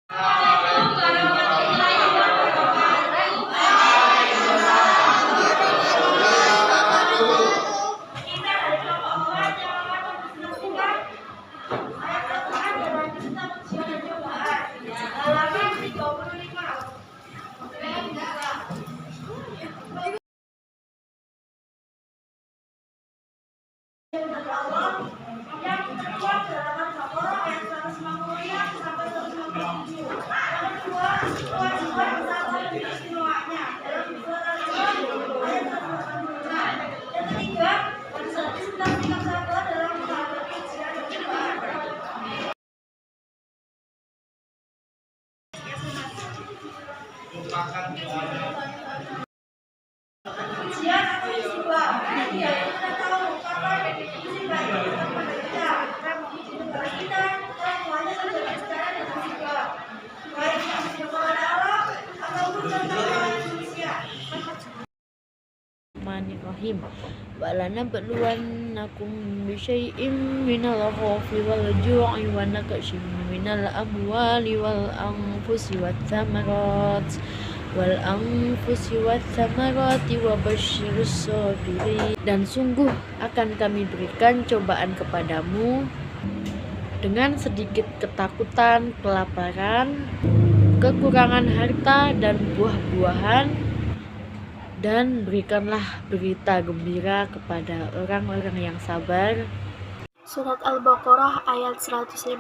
Bismillahirrahmanirrahim. Walanabluwannakum bisyai'im minal khawfi wal ju'i wa naqsin minal amwali wal anfusi wath thamarati wa basyirus sabirin. Dan sungguh akan kami berikan cobaan kepadamu dengan sedikit ketakutan, kelaparan, kekurangan harta dan buah-buahan, dan berikanlah berita gembira kepada orang-orang yang sabar. Surat Al-Baqarah ayat 156.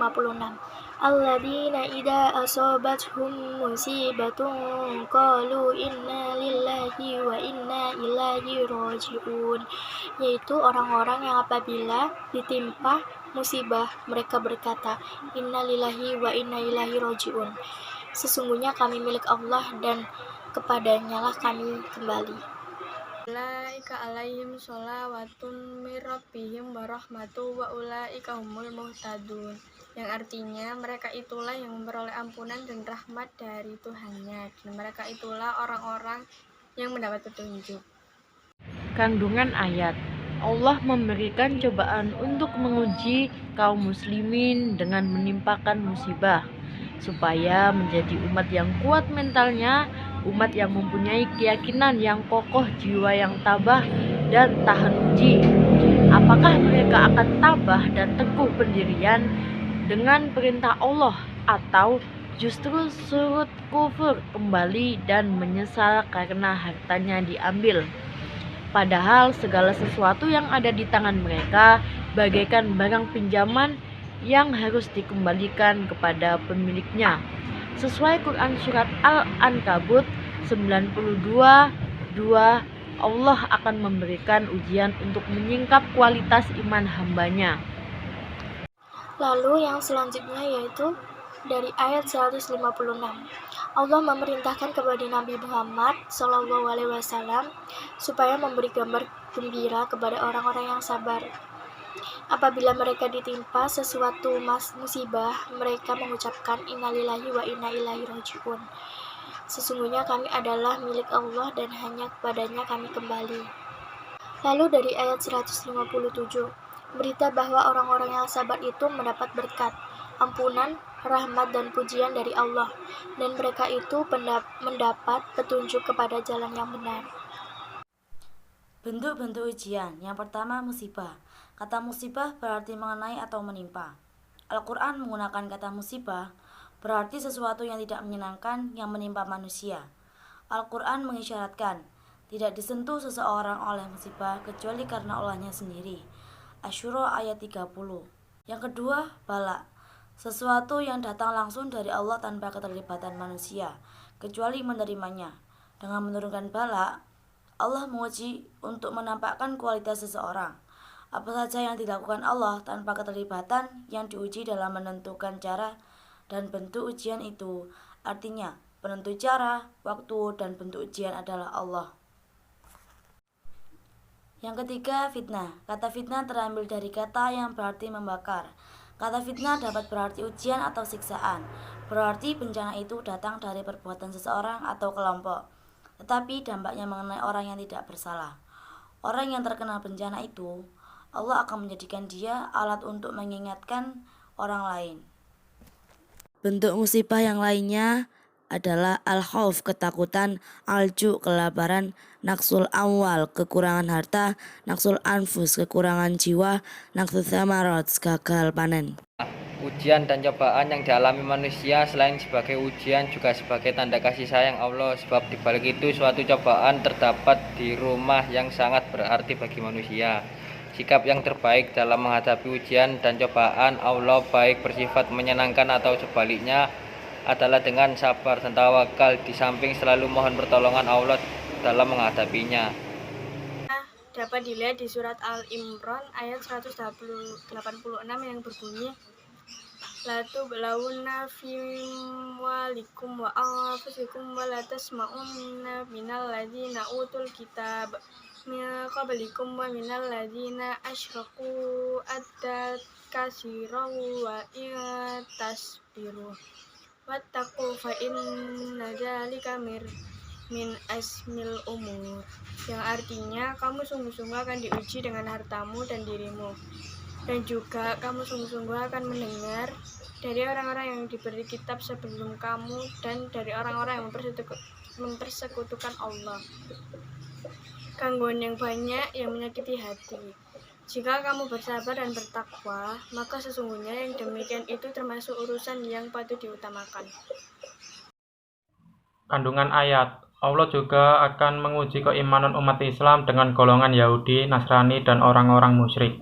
Alladzina idza asabathum musibatun qalu inna lillahi wa inna ilaihi raji'un. Yaitu orang-orang yang apabila ditimpa musibah mereka berkata, inna lillahi wa inna ilaihi raji'un. Sesungguhnya kami milik Allah dan kepadanya lah kami kembali. Ulaika alaihim sholawatun mir rabbihim warahmatu wa ulaika humul muhtadun. Yang artinya mereka itulah yang memperoleh ampunan dan rahmat dari Tuhannya, dan mereka itulah orang-orang yang mendapat petunjuk. Kandungan ayat: Allah memberikan cobaan untuk menguji kaum muslimin dengan menimpakan musibah, supaya menjadi umat yang kuat mentalnya, umat yang mempunyai keyakinan yang kokoh, jiwa yang tabah dan tahan uji. Apakah mereka akan tabah dan teguh pendirian dengan perintah Allah, atau justru surut kufur kembali dan menyesal karena hartanya diambil? Padahal segala sesuatu yang ada di tangan mereka bagaikan barang pinjaman yang harus dikembalikan kepada pemiliknya. Sesuai Quran Surat Al-Ankabut 92:2, Allah akan memberikan ujian untuk menyingkap kualitas iman hambanya. Lalu yang selanjutnya yaitu dari ayat 156. Allah memerintahkan kepada Nabi Muhammad SAW supaya memberi gambar gembira kepada orang-orang yang sabar. Apabila mereka ditimpa sesuatu musibah, mereka mengucapkan innalillahi wa inna ilaihi raji'un. Sesungguhnya kami adalah milik Allah dan hanya kepadanya kami kembali. Lalu dari ayat 157, berita bahwa orang-orang yang sabar itu mendapat berkat, ampunan, rahmat dan pujian dari Allah, dan mereka itu mendapat petunjuk kepada jalan yang benar. Bentuk-bentuk ujian. Yang pertama, musibah. Kata musibah berarti mengenai atau menimpa. Al-Quran menggunakan kata musibah berarti sesuatu yang tidak menyenangkan yang menimpa manusia. Al-Quran mengisyaratkan tidak disentuh seseorang oleh musibah kecuali karena Allahnya sendiri. Asy-Syura ayat 30. Yang kedua, bala. Sesuatu yang datang langsung dari Allah tanpa keterlibatan manusia, kecuali menerimanya. Dengan menurunkan bala, Allah menguji untuk menampakkan kualitas seseorang. Apa saja yang dilakukan Allah tanpa keterlibatan yang diuji dalam menentukan cara dan bentuk ujian itu. Artinya, penentu cara, waktu, dan bentuk ujian adalah Allah. Yang ketiga, fitnah. Kata fitnah terambil dari kata yang berarti membakar. Kata fitnah dapat berarti ujian atau siksaan. Berarti bencana itu datang dari perbuatan seseorang atau kelompok, tetapi dampaknya mengenai orang yang tidak bersalah. Orang yang terkena bencana itu, Allah akan menjadikan dia alat untuk mengingatkan orang lain. Bentuk musibah yang lainnya adalah al-khauf, ketakutan, al-ju, kelaparan, naksul amwal, kekurangan harta, naksul anfus, kekurangan jiwa, naksul thamarat, gagal panen. Ujian dan cobaan yang dialami manusia selain sebagai ujian juga sebagai tanda kasih sayang Allah, sebab dibalik itu suatu cobaan terdapat di rumah yang sangat berarti bagi manusia. Sikap yang terbaik dalam menghadapi ujian dan cobaan Allah, baik bersifat menyenangkan atau sebaliknya, adalah dengan sabar dan tawakal, di samping selalu mohon pertolongan Allah dalam menghadapinya. Dapat dilihat di surat Al-Imran ayat 186 yang berbunyi, la tublawunna fi amwalikum wa anfusikum wa la tasma'unna minal ladzina utul kitab min qablikum wa minal ladzina asyraku adda katsiran wa in tasbiru wattaqu fa inna dzalika min asmil umur, yang artinya kamu sungguh-sungguh akan diuji dengan hartamu dan dirimu, dan juga kamu sungguh-sungguh akan mendengar dari orang-orang yang diberi kitab sebelum kamu dan dari orang-orang yang mempersekutukan Allah gangguan yang banyak yang menyakiti hati. Jika kamu bersabar dan bertakwa, maka sesungguhnya yang demikian itu termasuk urusan yang patut diutamakan. Kandungan ayat, Allah juga akan menguji keimanan umat Islam dengan golongan Yahudi, Nasrani, dan orang-orang musyrik.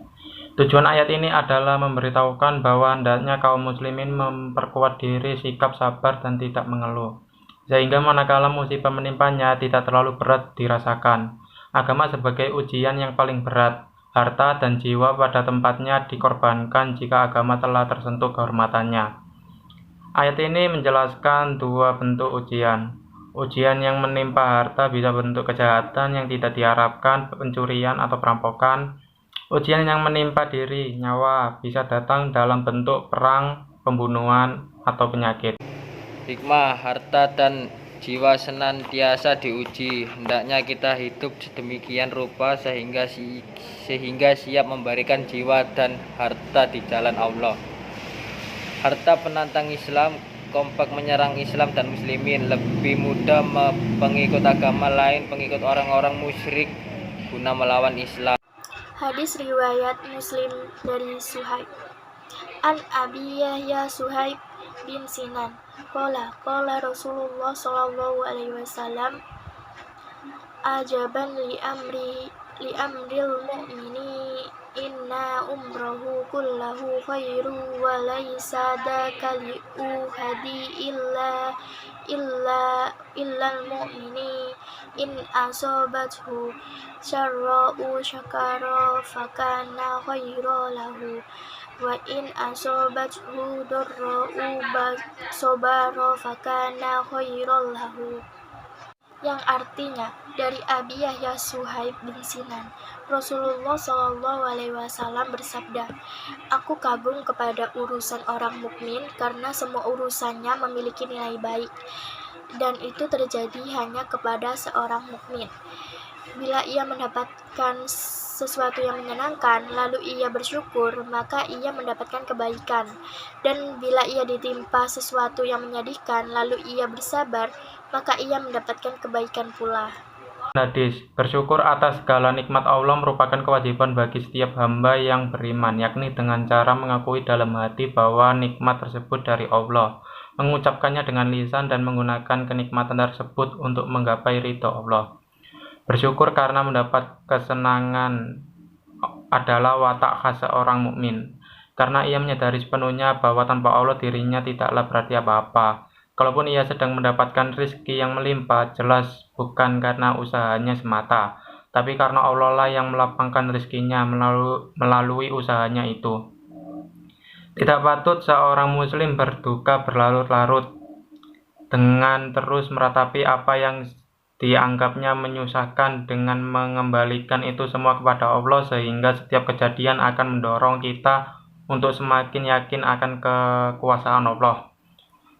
Tujuan ayat ini adalah memberitahukan bahwa hendaknya kaum muslimin memperkuat diri, sikap sabar, dan tidak mengeluh, sehingga manakala musibah menimpanya tidak terlalu berat dirasakan. Agama sebagai ujian yang paling berat, harta dan jiwa pada tempatnya dikorbankan jika agama telah tersentuh kehormatannya. Ayat ini menjelaskan dua bentuk ujian. Ujian yang menimpa harta bisa bentuk kejahatan yang tidak diharapkan, pencurian atau perampokan. Ujian yang menimpa diri, nyawa, bisa datang dalam bentuk perang, pembunuhan, atau penyakit. Hikmah, harta dan jiwa senantiasa diuji. Hendaknya kita hidup sedemikian rupa sehingga siap memberikan jiwa dan harta di jalan Allah. Harta penantang Islam, kompak menyerang Islam dan muslimin, lebih mudah pengikut agama lain, pengikut orang-orang musyrik guna melawan Islam. Hadis riwayat Muslim dari Suhaib. An Abi Yahya Suhaib bin Sinan qala Rasulullah sallallahu alaihi wasallam, ajaban li amril mu'mini inna umrahu kullahu khairu wa laysa daka li uhadi illa al-mu'mini in asobathu syarra'u syakara fakana khairu lahu wa in asobathu darra'u sobara fakana khairu lahu, yang artinya dari Abi Yahya Suhaib bin Sinan, Rasulullah SAW bersabda, aku kagum kepada urusan orang mukmin karena semua urusannya memiliki nilai baik, dan itu terjadi hanya kepada seorang mukmin. Bila ia mendapatkan sesuatu yang menyenangkan, lalu ia bersyukur, maka ia mendapatkan kebaikan. Dan bila ia ditimpa sesuatu yang menyedihkan, lalu ia bersabar, maka ia mendapatkan kebaikan pula. Hadis, bersyukur atas segala nikmat Allah merupakan kewajiban bagi setiap hamba yang beriman, yakni dengan cara mengakui dalam hati bahwa nikmat tersebut dari Allah, mengucapkannya dengan lisan dan menggunakan kenikmatan tersebut untuk menggapai ridho Allah. Bersyukur karena mendapat kesenangan adalah watak khas seorang mukmin, karena ia menyadari sepenuhnya bahwa tanpa Allah dirinya tidaklah berarti apa-apa. Kalaupun ia sedang mendapatkan rezeki yang melimpah, jelas bukan karena usahanya semata, tapi karena Allah lah yang melapangkan rezekinya melalui usahanya itu. Tidak patut seorang muslim berduka berlarut-larut dengan terus meratapi apa yang dianggapnya menyusahkan dengan mengembalikan itu semua kepada Allah, sehingga setiap kejadian akan mendorong kita untuk semakin yakin akan kekuasaan Allah.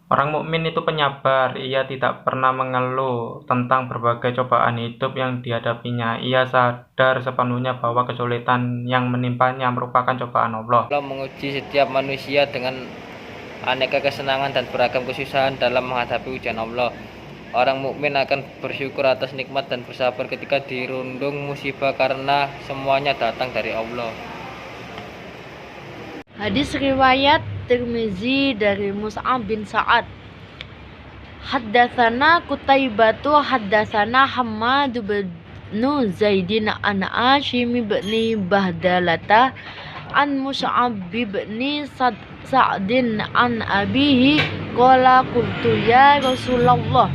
Orang mukmin itu penyabar, ia tidak pernah mengeluh tentang berbagai cobaan hidup yang dihadapinya. Ia sadar sepenuhnya bahwa kesulitan yang menimpanya merupakan cobaan Allah. Allah menguji setiap manusia dengan aneka kesenangan dan beragam kesusahan dalam menghadapi ujian Allah. Orang mukmin akan bersyukur atas nikmat dan bersabar ketika dirundung musibah karena semuanya datang dari Allah. Hadis riwayat Tirmizi dari Mus'ab bin Sa'ad. Haddatsana Qutaibatu haddatsana Hammad bin Zaidin an Ashim bin Bahdalata an Mus'ab bin Sa'din an abihi qala qultu ya Rasulullah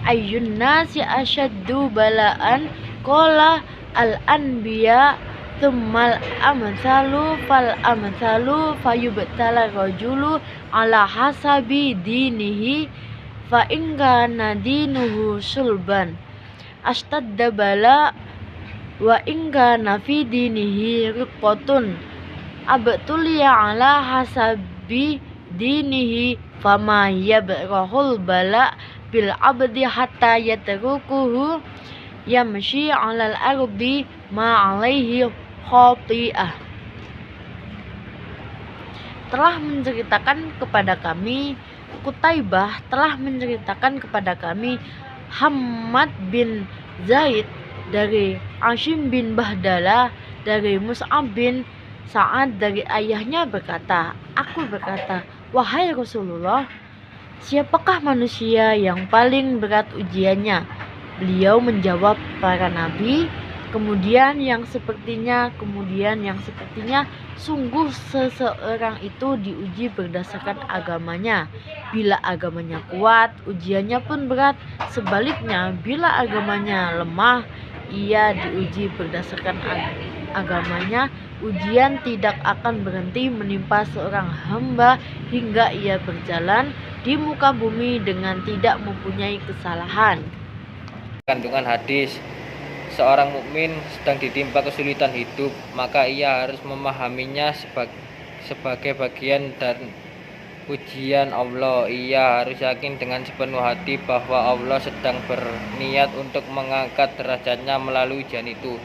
ayyun nasi asyaddu bala'an qala al-anbiya thummal amsalu fal amsalu fayubtala rajulu ala hasabi dinihi fa in kana dinuhu sulban astadda bala wa in kana fi dinihi riqatun abtuliya ala hasabi dinihi fama yabrahul bala bil abdi hatta yatrukuhu yamshi alal ardi ma alaihi khati'ah. Telah menceritakan kepada kami Qutaibah telah menceritakan kepada kami Hammad bin Zaid dari Ashim bin Bahdala dari Mus'ab bin Sa'ad dari ayahnya berkata, aku berkata, wahai Rasulullah, siapakah manusia yang paling berat ujiannya? Beliau menjawab, para nabi, kemudian yang sepertinya, sungguh seseorang itu diuji berdasarkan agamanya. Bila agamanya kuat, ujiannya pun berat. Sebaliknya, bila agamanya lemah, ia diuji berdasarkan agamanya. Ujian tidak akan berhenti menimpa seorang hamba hingga ia berjalan di muka bumi dengan tidak mempunyai kesalahan. Kandungan hadis, seorang mukmin sedang ditimpa kesulitan hidup, maka ia harus memahaminya sebagai bagian dan ujian Allah. Ia harus yakin dengan sepenuh hati bahwa Allah sedang berniat untuk mengangkat derajatnya melalui ujian itu.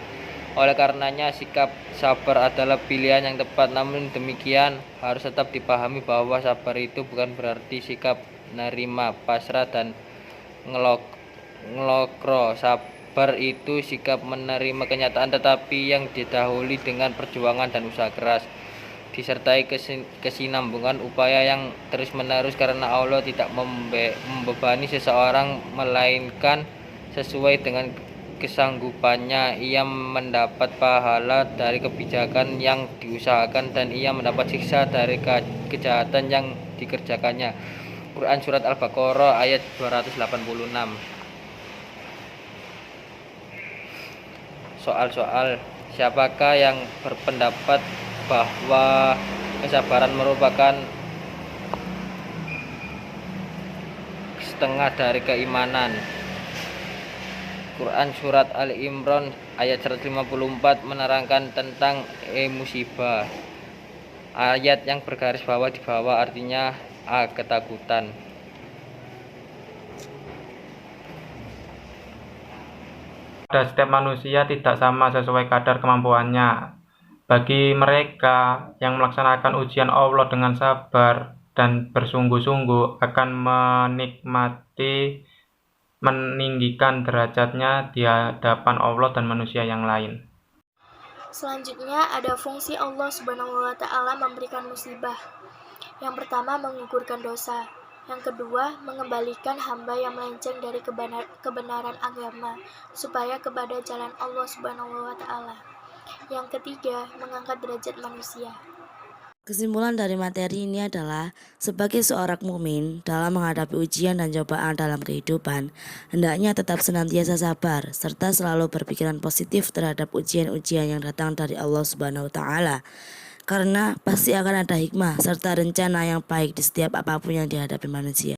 Oleh karenanya sikap sabar adalah pilihan yang tepat. Namun demikian harus tetap dipahami bahwa sabar itu bukan berarti sikap nerima, pasrah dan ngelokro. Sabar itu sikap menerima kenyataan tetapi yang didahului dengan perjuangan dan usaha keras, disertai kesinambungan upaya yang terus-menerus karena Allah tidak membebani seseorang melainkan sesuai dengan kesanggupannya. Ia mendapat pahala dari kebijakan yang diusahakan dan ia mendapat siksa dari kejahatan yang dikerjakannya. Quran Surat Al-Baqarah ayat 286. Soal-soal, siapakah yang berpendapat bahwa kesabaran merupakan setengah dari keimanan? Quran Surat Ali Imran ayat 154 menerangkan tentang musibah. Ayat yang bergaris bawah di bawah artinya ketakutan. Pada setiap manusia tidak sama sesuai kadar kemampuannya. Bagi mereka yang melaksanakan ujian Allah dengan sabar dan bersungguh-sungguh akan meninggikan derajatnya di hadapan Allah dan manusia yang lain. Selanjutnya ada fungsi Allah Subhanahu wa Ta'ala memberikan musibah. Yang pertama, menggugurkan dosa. Yang kedua, mengembalikan hamba yang melenceng dari kebenaran agama supaya kepada jalan Allah Subhanahu wa Ta'ala. Yang ketiga, mengangkat derajat manusia. Kesimpulan dari materi ini adalah, sebagai seorang mukmin dalam menghadapi ujian dan cobaan dalam kehidupan, hendaknya tetap senantiasa sabar, serta selalu berpikiran positif terhadap ujian-ujian yang datang dari Allah Subhanahu wa Ta'ala. Karena pasti akan ada hikmah serta rencana yang baik di setiap apapun yang dihadapi manusia.